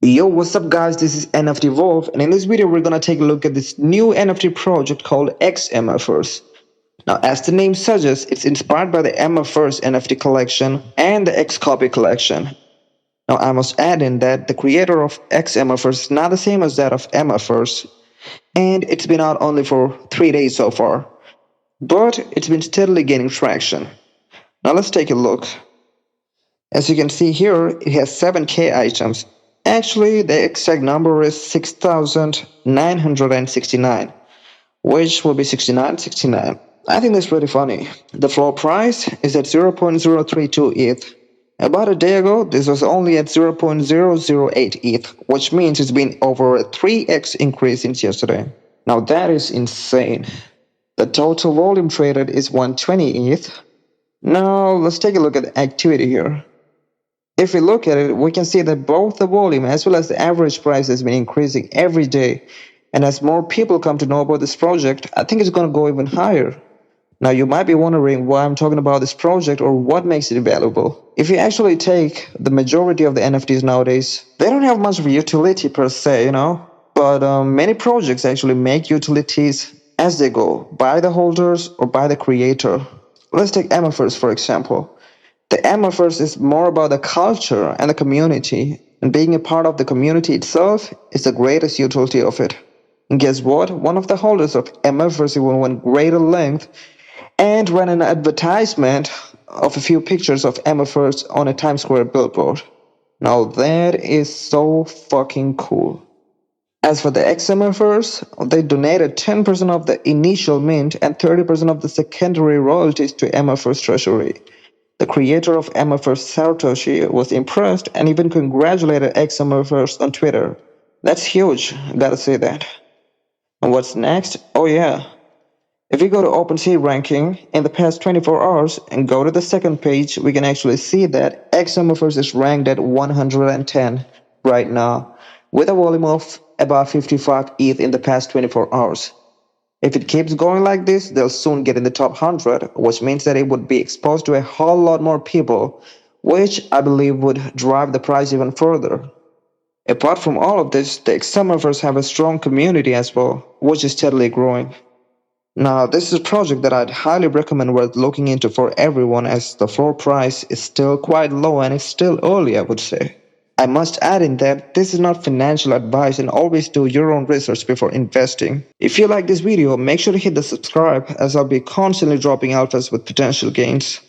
Yo, what's up guys, this is NFT Wolf, and in this video we're gonna take a look at this new NFT project called Xmfers. Now, as the name suggests, it's inspired by the Mfers NFT collection and the XCOPY collection. Now, I must add in that the creator of Xmfers is not the same as that of Mfers, and it's been out only for 3 days so far, but it's been steadily gaining traction. Now let's take a look. As you can see here, it has 7k items. Actually, the exact number is 6,969, which will be 6969. I think that's pretty funny. The floor price is at 0.032 ETH. About a day ago, this was only at 0.008 ETH, which means it's been over a 3x increase since yesterday. Now that is insane. The total volume traded is 120 ETH. Now let's take a look at the activity here. If we look at it, we can see that both the volume as well as the average price has been increasing every day. And as more people come to know about this project, I think it's going to go even higher. Now, you might be wondering why I'm talking about this project or what makes it valuable. If you actually take the majority of the NFTs nowadays, they don't have much of a utility per se, But many projects actually make utilities as they go, by the holders or by the creator. Let's take Mfers for example. The Mfers is more about the culture and the community, and being a part of the community itself is the greatest utility of it. And guess what? One of the holders of Mfers even went greater length and ran an advertisement of a few pictures of Mfers on a Times Square billboard. Now that is so fucking cool. As for the Xmfers, they donated 10% of the initial mint and 30% of the secondary royalties to Mfers treasury. The creator of Mfers, Satoshi, was impressed and even congratulated Xmfers on Twitter. That's huge, gotta say that. And what's next? Oh yeah. If we go to Opensea ranking in the past 24 hours and go to the second page, we can actually see that Xmfers is ranked at 110 right now, with a volume of about 55 ETH in the past 24 hours. If it keeps going like this, they'll soon get in the top 100, which means that it would be exposed to a whole lot more people, which I believe would drive the price even further. Apart from all of this, the Xmfers have a strong community as well, which is steadily growing. Now, this is a project that I'd highly recommend worth looking into for everyone, as the floor price is still quite low and it's still early, I would say. I must add in that this is not financial advice, and always do your own research before investing. If you like this video, make sure to hit the subscribe, as I'll be constantly dropping alphas with potential gains.